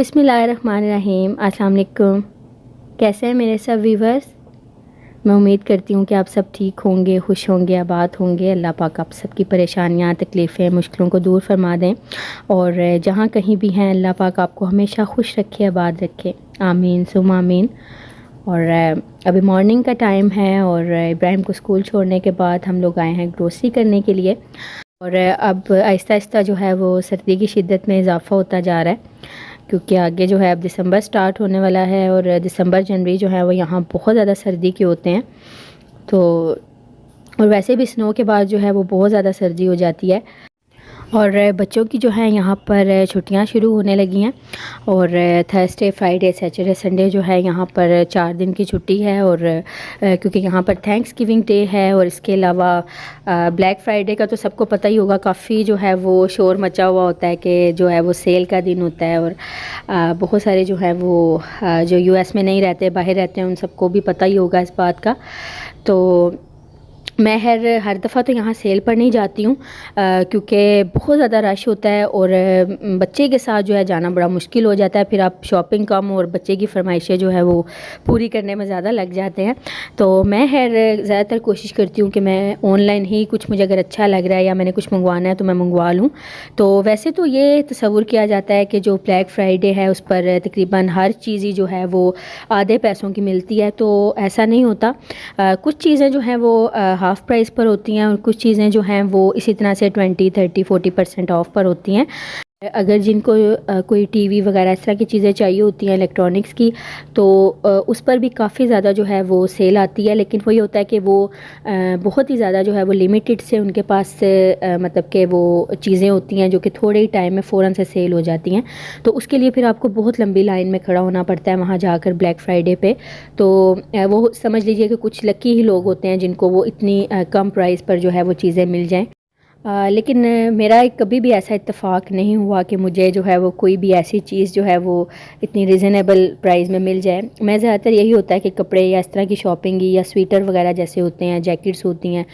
बिस्मिल्लाहिर्रहमानिर्रहीम। अस्सलाम वालेकुम। कैसे हैं मेरे सब व्यूवर्स? मैं उम्मीद करती हूँ कि आप सब ठीक होंगे, खुश होंगे, आबाद होंगे। अल्लाह पाक आप सबकी परेशानियाँ, तकलीफ़ें, मुश्किलों को दूर फरमा दें और जहाँ कहीं भी हैं अल्लाह पाक आपको हमेशा खुश रखे, आबाद रखे। आमीन सुम्मा आमीन। और अभी मॉर्निंग का टाइम है और इब्राहिम को स्कूल छोड़ने के बाद हम लोग आए हैं ग्रोसरी करने के लिए। और अब आहिस्ता आहिस्ता जो है वो सर्दी की शिद्दत में इजाफ़ा होता जा रहा है, क्योंकि आगे जो है अब दिसंबर स्टार्ट होने वाला है और दिसंबर जनवरी जो है वो यहाँ बहुत ज़्यादा सर्दी के होते हैं। तो और वैसे भी स्नो के बाद जो है वो बहुत ज़्यादा सर्दी हो जाती है। और बच्चों की जो है यहाँ पर छुट्टियाँ शुरू होने लगी हैं और थर्सडे, फ्राइडे, सैटरडे, संडे जो है यहाँ पर 4 दिन की छुट्टी है। और क्योंकि यहाँ पर थैंक्स गिविंग डे है और इसके अलावा ब्लैक फ्राइडे का तो सबको पता ही होगा, काफ़ी जो है वो शोर मचा हुआ होता है कि जो है वो सेल का दिन होता है। और बहुत सारे जो है वो जो यूएस में नहीं रहते, बाहर रहते हैं, उन सबको भी पता ही होगा इस बात का। तो मैं हर दफ़ा तो यहाँ सेल पर नहीं जाती हूँ क्योंकि बहुत ज़्यादा रश होता है और बच्चे के साथ जो है जाना बड़ा मुश्किल हो जाता है। फिर आप शॉपिंग कम और बच्चे की फरमाइशें जो है वो पूरी करने में ज़्यादा लग जाते हैं। तो मैं ज़्यादातर कोशिश करती हूँ कि मैं ऑनलाइन ही कुछ, मुझे अगर अच्छा लग रहा है या मैंने कुछ मंगवाना है तो मैं मंगवा लूँ। तो वैसे तो ये तसव्वुर किया जाता है कि जो ब्लैक फ्राइडे है उस पर तकरीबन हर चीज़ ही जो है वो आधे पैसों की मिलती है। तो ऐसा नहीं होता, कुछ चीज़ें जो हैं वो हाफ़ प्राइस पर होती हैं और कुछ चीज़ें जो हैं वो इसी तरह से 20, 30, 40% ऑफ़ पर होती हैं। अगर जिनको कोई टीवी वगैरह इस तरह की चीज़ें चाहिए होती हैं इलेक्ट्रॉनिक्स की, तो उस पर भी काफ़ी ज़्यादा जो है वो सेल आती है। लेकिन वही होता है कि वो बहुत ही ज़्यादा जो है वो लिमिटेड से उनके पास मतलब कि वो चीज़ें होती हैं जो कि थोड़े ही टाइम में फ़ौरन से सेल हो जाती हैं। तो उसके लिए फिर आपको बहुत लंबी लाइन में खड़ा होना पड़ता है वहाँ जाकर ब्लैक फ्राइडे पे। तो वो समझ लीजिए कि कुछ लकी ही लोग होते हैं जिनको वो इतनी कम प्राइस पर जो है वो चीज़ें मिल जाएँ। लेकिन मेरा कभी भी ऐसा इत्तेफाक नहीं हुआ कि मुझे जो है वो कोई भी ऐसी चीज़ जो है वो इतनी रीज़नेबल प्राइस में मिल जाए। मैं ज़्यादातर यही होता है कि कपड़े या इस तरह की शॉपिंग या स्वेटर वगैरह जैसे होते हैं, जैकेट्स होती हैं,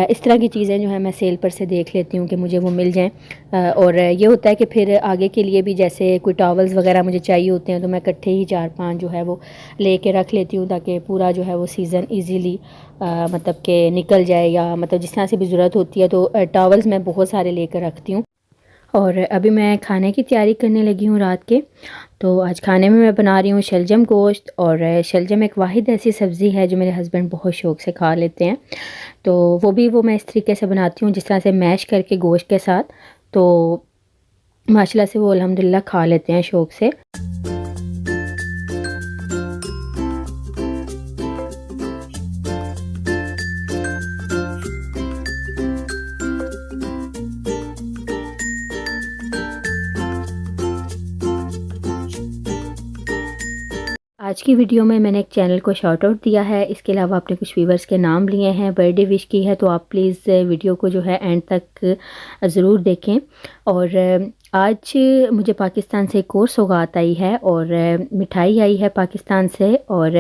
इस तरह की चीज़ें जो है मैं सेल पर से देख लेती हूँ कि मुझे वो मिल जाएँ। और ये होता है कि फिर आगे के लिए भी जैसे कोई टॉवल्स वगैरह मुझे चाहिए होते हैं तो मैं इकट्ठे ही 4-5 जो है वो ले के रख लेती हूँ ताकि पूरा जो है वो सीज़न ईज़िली मतलब कि निकल जाए, या मतलब जिस तरह से भी ज़रूरत होती है। तो टॉवल्स मैं बहुत सारे लेकर रखती हूँ। और अभी मैं खाने की तैयारी करने लगी हूँ रात के। तो आज खाने में मैं बना रही हूँ शलजम गोश्त। और शलजम एक वाहिद ऐसी सब्ज़ी है जो मेरे हस्बैंड बहुत शौक़ से खा लेते हैं। तो वो मैं इस तरीके से बनाती हूँ जिस तरह से मैश करके गोश्त के साथ। तो माशाल्लाह से वो अल्हम्दुलिल्लाह खा लेते हैं शौक़ से। आज की वीडियो में मैंने एक चैनल को शाउट आउट दिया है, इसके अलावा अपने कुछ व्यूवर्स के नाम लिए हैं, बर्थडे विश की है। तो आप प्लीज़ वीडियो को जो है एंड तक ज़रूर देखें। और आज मुझे पाकिस्तान से एक और सौगात आई है और मिठाई आई है पाकिस्तान से। और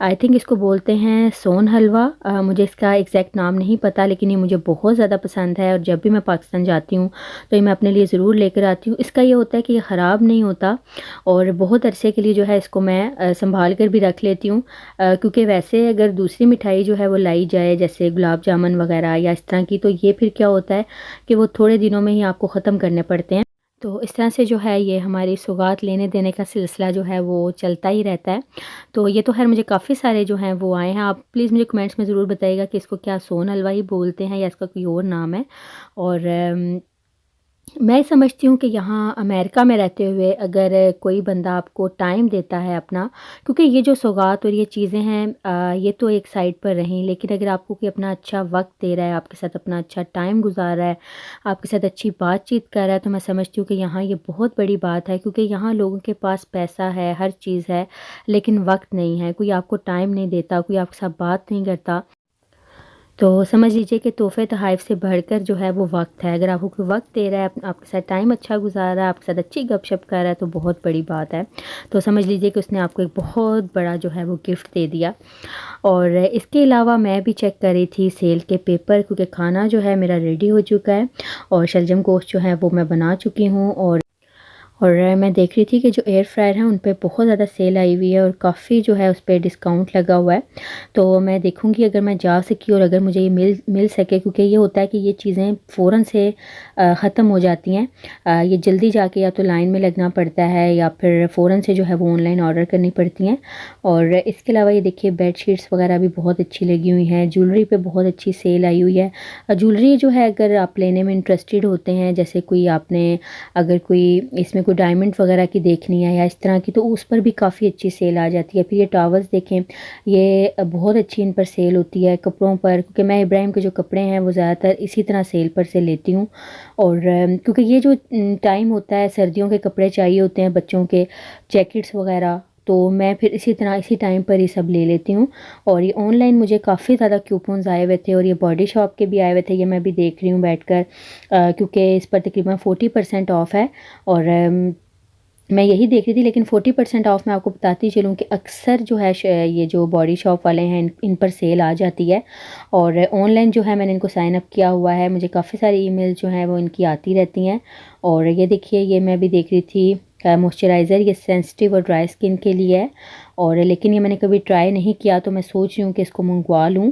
आई थिंक इसको बोलते हैं सोन हलवा। मुझे इसका एग्जैक्ट नाम नहीं पता, लेकिन ये मुझे बहुत ज़्यादा पसंद है और जब भी मैं पाकिस्तान जाती हूँ तो ये मैं अपने लिए ज़रूर लेकर आती हूँ। इसका ये होता है कि ये ख़राब नहीं होता और बहुत अरसे के लिए जो है इसको मैं संभाल कर भी रख लेती हूँ। क्योंकि वैसे अगर दूसरी मिठाई जो है वो लाई जाए जैसे गुलाब जामुन वगैरह या इस तरह की, तो ये फिर क्या होता है कि वो थोड़े दिनों में ही आपको ख़त्म करने पड़ते हैं। तो इस तरह से जो है ये हमारी सौगात लेने देने का सिलसिला जो है वो चलता ही रहता है। तो ये तो खैर मुझे काफ़ी सारे जो हैं वो आए हैं। आप प्लीज़ मुझे कमेंट्स में ज़रूर बताइएगा कि इसको क्या सोन हलवा ही बोलते हैं या इसका कोई और नाम है। और मैं समझती हूँ कि यहाँ अमेरिका में रहते हुए अगर कोई बंदा आपको टाइम देता है अपना, क्योंकि ये जो सौगात और ये चीज़ें हैं ये तो एक साइड पर रहें, लेकिन अगर आपको कोई अपना अच्छा वक्त दे रहा है, आपके साथ अपना अच्छा टाइम गुजार रहा है, आपके साथ अच्छी बातचीत कर रहा है, तो मैं समझती हूँ कि यहाँ ये बहुत बड़ी बात है। क्योंकि यहाँ लोगों के पास पैसा है, हर चीज़ है, लेकिन वक्त नहीं है। कोई आपको टाइम नहीं देता, कोई आपके साथ बात नहीं करता। तो समझ लीजिए कि तोहफ़े तोहाइफ़ से बढ़कर जो है वो वक्त है। अगर आपको कोई वक्त दे रहा है, आपके साथ टाइम अच्छा गुजार रहा है, आपके साथ अच्छी गपशप कर रहा है, तो बहुत बड़ी बात है। तो समझ लीजिए कि उसने आपको एक बहुत बड़ा जो है वो गिफ्ट दे दिया। और इसके अलावा मैं भी चेक कर रही थी सेल के पेपर, क्योंकि खाना जो है मेरा रेडी हो चुका है और शलजम गोश्त जो है वो मैं बना चुकी हूँ। और मैं देख रही थी कि जो एयर फ्रायर है उन पे बहुत ज़्यादा सेल आई हुई है और काफ़ी जो है उस पे डिस्काउंट लगा हुआ है। तो मैं देखूँगी अगर मैं जा सकी और अगर मुझे ये मिल सके, क्योंकि ये होता है कि ये चीज़ें फ़ौरन से ख़त्म हो जाती हैं। ये जल्दी जाके या तो लाइन में लगना पड़ता है या फिर फ़ौरन से जो है वो ऑनलाइन ऑर्डर करनी पड़ती हैं। और इसके अलावा ये देखिए बेडशीट्स वगैरह भी बहुत अच्छी लगी हुई हैं। ज्वेलरी पे बहुत अच्छी सेल आई हुई है। ज्वेलरी जो है अगर आप लेने में इंटरेस्टेड होते हैं, जैसे कोई आपने अगर कोई इसमें कोई डायमंड वगैरह की देखनी है या इस तरह की, तो उस पर भी काफ़ी अच्छी सेल आ जाती है। फिर ये टॉवल्स देखें, ये बहुत अच्छी इन पर सेल होती है कपड़ों पर, क्योंकि मैं इब्राहिम के जो कपड़े हैं वो ज़्यादातर इसी तरह सेल पर से लेती हूँ। और क्योंकि ये जो टाइम होता है सर्दियों के कपड़े चाहिए होते हैं बच्चों के, जैकेट्स वगैरह, तो मैं फिर इसी तरह इसी टाइम पर ही सब ले लेती हूँ। और ये ऑनलाइन मुझे काफ़ी ज़्यादा कूपन्स आए हुए थे और ये बॉडी शॉप के भी आए हुए थे, ये मैं भी देख रही हूँ बैठकर, क्योंकि इस पर तकरीबन 40% ऑफ़ है। और मैं यही देख रही थी, लेकिन 40% ऑफ़ मैं आपको बताती चलूँ कि अक्सर जो है ये जो बॉडी शॉप वाले हैं इन पर सेल आ जाती है। और ऑनलाइन जो है मैंने इनको साइन अप किया हुआ है, मुझे काफ़ी सारी ईमेल जो हैं वो इनकी आती रहती हैं। और ये देखिए ये मैं भी देख रही थी मॉइस्चराइज़र, ये सेंसिटिव और ड्राई स्किन के लिए है। और लेकिन ये मैंने कभी ट्राई नहीं किया, तो मैं सोच रही हूँ कि इसको मंगवा लूँ।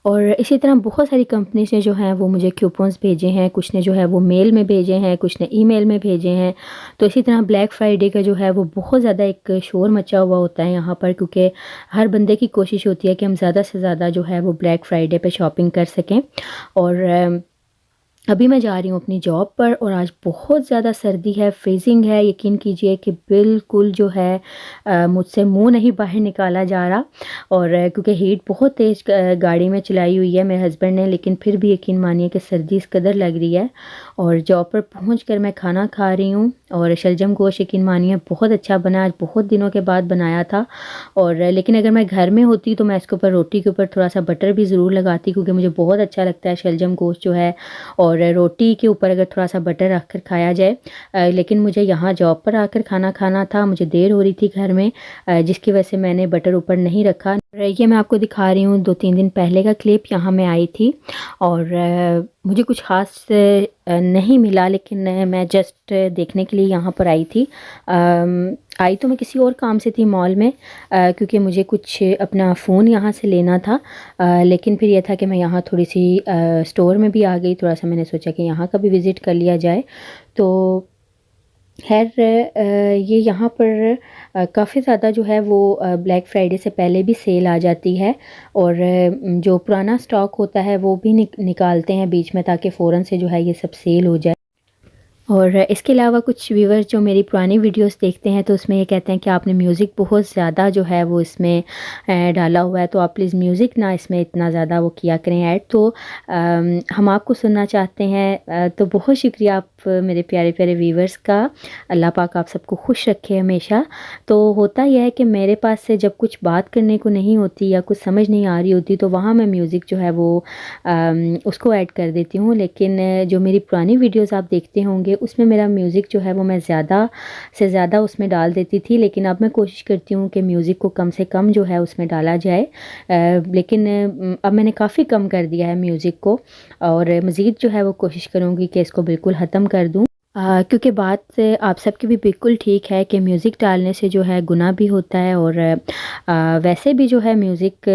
और इसी तरह बहुत सारी कंपनीज़ ने जो हैं वो मुझे कूपन्स भेजे हैं, कुछ ने जो है वो मेल में भेजे हैं, कुछ ने ईमेल में भेजे हैं। तो इसी तरह ब्लैक फ्राइडे का जो है वो बहुत ज़्यादा एक शोर मचा हुआ होता है यहाँ पर, क्योंकि हर बंदे की कोशिश होती है कि हम ज़्यादा से ज़्यादा जो है वो ब्लैक फ्राइडे पे शॉपिंग कर सकें। और अभी मैं जा रही हूँ अपनी जॉब पर और आज बहुत ज़्यादा सर्दी है, फ्रीजिंग है। यकीन कीजिए कि बिल्कुल जो है मुझसे मुंह नहीं बाहर निकाला जा रहा। और क्योंकि हीट बहुत तेज़ गाड़ी में चलाई हुई है मेरे हस्बैंड ने, लेकिन फिर भी यकीन मानिए कि सर्दी इस कदर लग रही है। और जॉब पर पहुँच मैं खाना खा रही हूँ और शलजम गोश्त यकीन मानिए बहुत अच्छा बना, आज बहुत दिनों के बाद बनाया था। और लेकिन अगर मैं घर में होती तो मैं इसके ऊपर रोटी के ऊपर थोड़ा सा बटर भी ज़रूर लगाती, क्योंकि मुझे बहुत अच्छा लगता है शलजम गोश्त जो है। और रोटी के ऊपर अगर थोड़ा सा बटर रख कर खाया जाए, लेकिन मुझे यहाँ जॉब पर आकर खाना खाना था, मुझे देर हो रही थी घर में, जिसकी वजह से मैंने बटर ऊपर नहीं रखा। ये मैं आपको दिखा रही हूँ 2-3 दिन पहले का क्लिप, यहाँ मैं आई थी और मुझे कुछ ख़ास नहीं मिला, लेकिन मैं जस्ट देखने के लिए यहाँ पर आई थी। आई तो मैं किसी और काम से थी मॉल में, क्योंकि मुझे कुछ अपना फ़ोन यहाँ से लेना था। लेकिन फिर यह था कि मैं यहाँ थोड़ी सी स्टोर में भी आ गई, थोड़ा सा मैंने सोचा कि यहाँ का भी विज़िट कर लिया जाए। तो खैर ये यहाँ पर काफ़ी ज़्यादा जो है वो ब्लैक फ्राइडे से पहले भी सेल आ जाती है। और जो पुराना स्टॉक होता है वो भी निकालते हैं बीच में, ताकि फ़ौरन से जो है ये सब सेल हो जाए। और इसके अलावा कुछ व्यूअर्स जो मेरी पुरानी वीडियोस देखते हैं तो उसमें ये कहते हैं कि आपने म्यूज़िक बहुत ज़्यादा जो है वो इसमें डाला हुआ है, तो आप प्लीज़ म्यूज़िक ना इसमें इतना ज़्यादा वो किया करें ऐड। तो हम आपको सुनना चाहते हैं, तो बहुत शुक्रिया आप मेरे प्यारे प्यारे व्यूअर्स का। अल्लाह पाक आप सबको खुश रखे हमेशा। तो होता यह है कि मेरे पास से जब कुछ बात करने को नहीं होती या कुछ समझ नहीं आ रही होती, तो वहाँ मैं म्यूज़िक जो है वो उसको ऐड कर देती हूँ। लेकिन जो मेरी पुरानी वीडियोज़ आप देखते होंगे उसमें मेरा म्यूज़िक जो है वो मैं ज़्यादा से ज़्यादा उसमें डाल देती थी, लेकिन अब मैं कोशिश करती हूँ कि म्यूज़िक को कम से कम जो है उसमें डाला जाए। लेकिन अब मैंने काफ़ी कम कर दिया है म्यूज़िक को, और मज़ीद जो है वो कोशिश करूँगी कि इसको बिल्कुल ख़त्म कर दूँ। क्योंकि बात आप सबकी भी बिल्कुल ठीक है कि म्यूज़िक डालने से जो है गुनाह भी होता है, और वैसे भी जो है म्यूज़िक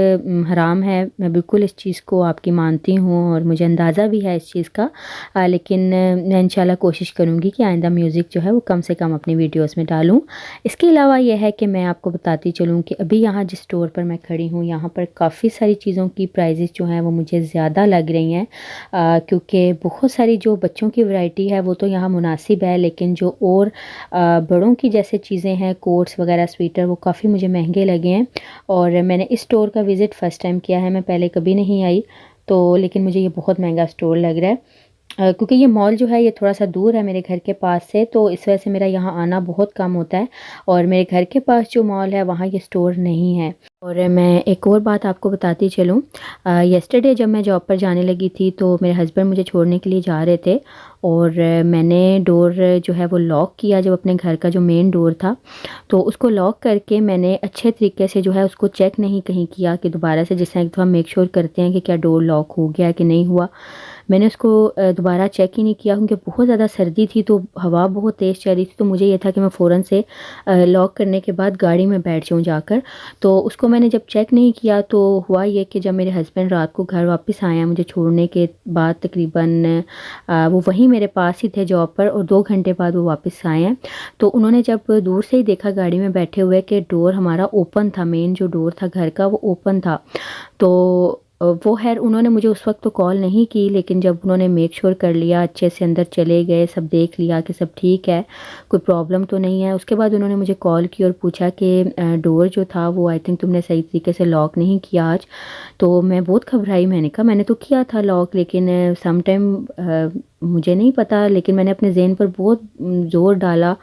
हराम है। मैं बिल्कुल इस चीज़ को आपकी मानती हूँ और मुझे अंदाज़ा भी है इस चीज़ का। लेकिन मैं इंशाल्लाह कोशिश करूँगी कि आइंदा म्यूज़िक जो है वो कम से कम अपनी वीडियोस में डालूँ। इसके अलावा यह है कि मैं आपको बताती चलूँ कि अभी यहाँ जिस स्टोर पर मैं खड़ी हूँ, यहाँ पर काफ़ी सारी चीज़ों की प्राइजेज़ जो हैं वो मुझे ज़्यादा लग रही हैं, क्योंकि बहुत सारी जो बच्चों की वैरायटी है वो तो यहाँ मुनासिब है, लेकिन जो और बड़ों की जैसे चीज़ें हैं, कोट्स वगैरह, स्वेटर, वो काफ़ी मुझे महंगे लगे हैं। और मैंने इस स्टोर का विज़िट फ़र्स्ट टाइम किया है, मैं पहले कभी नहीं आई, तो लेकिन मुझे ये बहुत महंगा स्टोर लग रहा है। क्योंकि ये मॉल जो है ये थोड़ा-सा दूर है मेरे घर के पास से, तो इस वजह से मेरा यहाँ आना बहुत कम होता है, और मेरे घर के पास जो मॉल है वहाँ ये स्टोर नहीं है। और मैं एक और बात आपको बताती चलूँ, यस्टरडे जब मैं जॉब पर जाने लगी थी तो मेरे हस्बैंड मुझे छोड़ने के लिए जा रहे थे, और मैंने डोर जो है वो लॉक किया, जब अपने घर का जो मेन डोर था तो उसको लॉक करके मैंने अच्छे तरीके से जो है उसको चेक नहीं कहीं किया कि दोबारा से, जिस तरह एक दफ़ा मेक श्योर करते हैं कि क्या डोर लॉक हो गया कि नहीं हुआ। मैंने उसको दोबारा चेक ही नहीं किया क्योंकि बहुत ज़्यादा सर्दी थी, तो हवा बहुत तेज़ चल रही थी। तो मुझे ये था कि मैं फ़ौरन से लॉक करने के बाद गाड़ी में बैठ जाऊँ जाकर। तो उसको मैंने जब चेक नहीं किया तो हुआ ये कि जब मेरे हस्बैंड रात को घर वापस आए हैं मुझे छोड़ने के बाद, तकरीबन वो वहीं मेरे पास ही थे जॉब पर, और 2 घंटे बाद वो वापस आए हैं। तो उन्होंने जब दूर से ही देखा गाड़ी में बैठे हुए कि डोर हमारा ओपन था, मेन जो डोर था घर का वो ओपन था। तो वो ख़ैर उन्होंने मुझे उस वक़्त तो कॉल नहीं की, लेकिन जब उन्होंने मेक श्योर कर लिया, अच्छे से अंदर चले गए, सब देख लिया कि सब ठीक है, कोई प्रॉब्लम तो नहीं है, उसके बाद उन्होंने मुझे कॉल की और पूछा कि डोर जो था वो आई थिंक तुमने सही तरीके से लॉक नहीं किया आज। तो मैं बहुत घबराई, मैंने कहा मैंने तो किया था लॉक, लेकिन सम टाइम मुझे नहीं पता, लेकिन मैंने अपने ज़हन पर बहुत ज़ोर डाला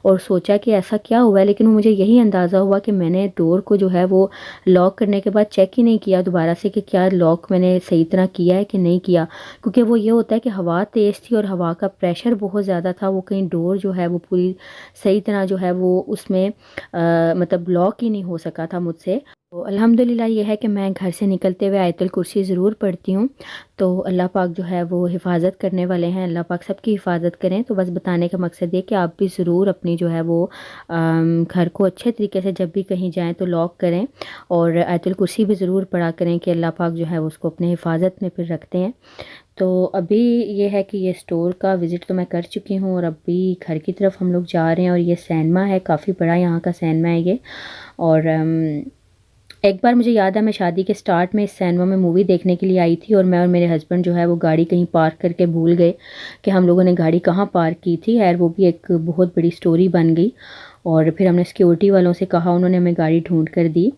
और सोचा कि ऐसा क्या हुआ है, लेकिन वो मुझे यही अंदाज़ा हुआ कि मैंने डोर को जो है वो लॉक करने के बाद चेक ही नहीं किया दोबारा से कि क्या लॉक मैंने सही तरह किया है कि नहीं किया। क्योंकि वो ये होता है कि हवा तेज़ थी और हवा का प्रेशर बहुत ज़्यादा था, वो कहीं डोर जो है वो पूरी सही तरह जो है वो उसमें मतलब लॉक ही नहीं हो सका था मुझसे। तो अल्हम्दुलिल्लाह ये है कि मैं घर से निकलते हुए आयतुल कुर्सी ज़रूर पढ़ती हूँ। तो अल्लाह पाक जो है वो हिफ़ाज़त करने वाले हैं, अल्लाह पाक सबकी हिफ़ाज़त करें। तो बस बताने का मकसद ये कि आप भी ज़रूर अपनी जो है वो घर को अच्छे तरीके से जब भी कहीं जाएँ तो लॉक करें, और आयतुल कुर्सी भी ज़रूर पढ़ा करें कि अल्लाह पाक जो है वो उसको अपने हिफ़ाज़त में फिर रखते हैं। तो अभी ये है कि ये स्टोर का विज़िट तो मैं कर चुकी हूँ और अभी घर की तरफ हम लोग जा रहे हैं, और ये सिनेमा है, काफ़ी बड़ा यहाँ का सिनेमा है ये। और एक बार मुझे याद है मैं शादी के स्टार्ट में इस सिनेमा में मूवी देखने के लिए आई थी, और मैं और मेरे हस्बैंड जो है वो गाड़ी कहीं पार्क करके भूल गए कि हम लोगों ने गाड़ी कहाँ पार्क की थी। खैर वो भी एक बहुत बड़ी स्टोरी बन गई, और फिर हमने सिक्योरिटी वालों से कहा, उन्होंने हमें गाड़ी ढूंढ कर दी।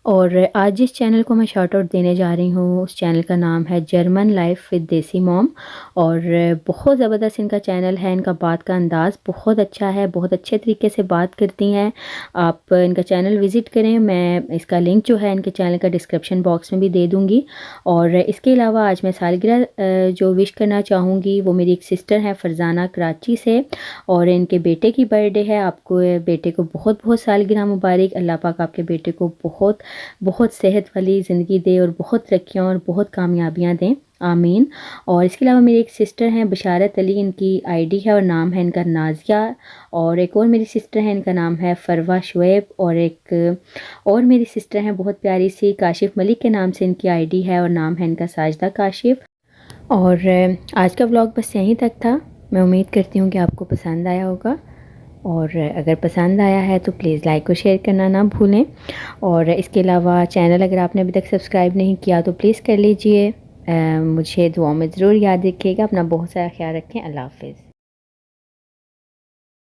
और आज जिस चैनल को मैं शाउट आउट देने जा रही हूँ उस चैनल का नाम है जर्मन लाइफ विद देसी मॉम, और बहुत ज़बरदस्त इनका चैनल है। इनका बात का अंदाज़ बहुत अच्छा है, बहुत अच्छे तरीके से बात करती हैं। आप इनका चैनल विज़िट करें, मैं इसका लिंक जो है इनके चैनल का डिस्क्रिप्शन बॉक्स में भी दे दूँगी। और इसके अलावा आज मैं सालगिरह जो विश करना चाहूँगी वो मेरी एक सिस्टर है फ़रज़ाना कराची से, और इनके बेटे की बर्थडे है। आपको बेटे को बहुत बहुत सालगिरह मुबारक। अल्लाह पाक आपके बेटे को बहुत बहुत सेहत वाली ज़िंदगी दे और बहुत तरक्कियाँ और बहुत कामयाबियाँ दें, आमीन। और इसके अलावा मेरी एक सिस्टर हैं बशारत अली, इनकी आईडी है और नाम है इनका नाज़िया। और एक और मेरी सिस्टर है, इनका नाम है फ़रवा शुएब। और एक और मेरी सिस्टर हैं बहुत प्यारी सी, काशिफ़ मलिक के नाम से इनकी आईडी है और नाम है इनका साजिदा काशिफ़। और आज का व्लॉग बस यहीं तक था। मैं उम्मीद करती हूँ कि आपको पसंद आया होगा, और अगर पसंद आया है तो प्लीज़ लाइक और शेयर करना ना भूलें। और इसके अलावा चैनल अगर आपने अभी तक सब्सक्राइब नहीं किया तो प्लीज़ कर लीजिए। मुझे दुआ में ज़रूर याद रखिएगा। अपना बहुत सारा ख्याल रखें। अल्लाह हाफ़िज़।